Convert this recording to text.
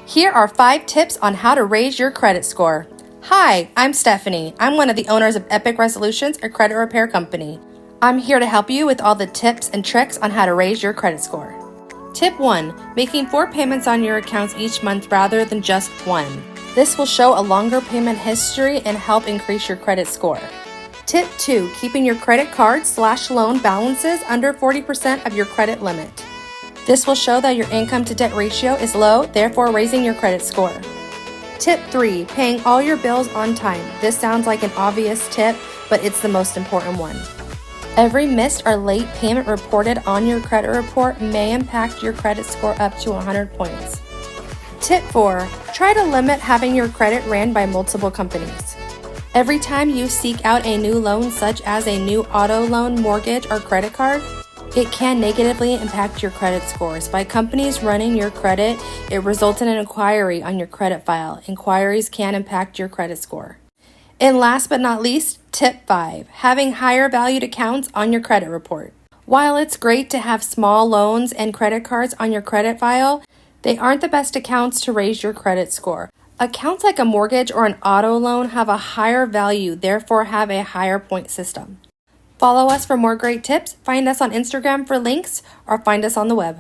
Here are 5 tips on how to raise your credit score. Hi, I'm Stephanie. I'm one of the owners of Epic Resolutions, a credit repair company. I'm here to help you with all the tips and tricks on how to raise your credit score. Tip 1. Making 4 payments on your accounts each month rather than just 1. This will show a longer payment history and help increase your credit score. Tip 2. Keeping your credit card/loan balances under 40% of your credit limit. This will show that your income to debt ratio is low, therefore raising your credit score. Tip 3. Paying all your bills on time. This sounds like an obvious tip, but it's the most important one. Every missed or late payment reported on your credit report may impact your credit score up to 100 points. Tip 4. Try to limit having your credit ran by multiple companies. Every time you seek out a new loan, such as a new auto loan, mortgage, or credit card, it can negatively impact your credit scores. By companies running your credit, it results in an inquiry on your credit file. Inquiries can impact your credit score. And last but not least, tip 5, having higher valued accounts on your credit report. While it's great to have small loans and credit cards on your credit file, they aren't the best accounts to raise your credit score. Accounts like a mortgage or an auto loan have a higher value, therefore have a higher point system. Follow us for more great tips, find us on Instagram for links, or find us on the web.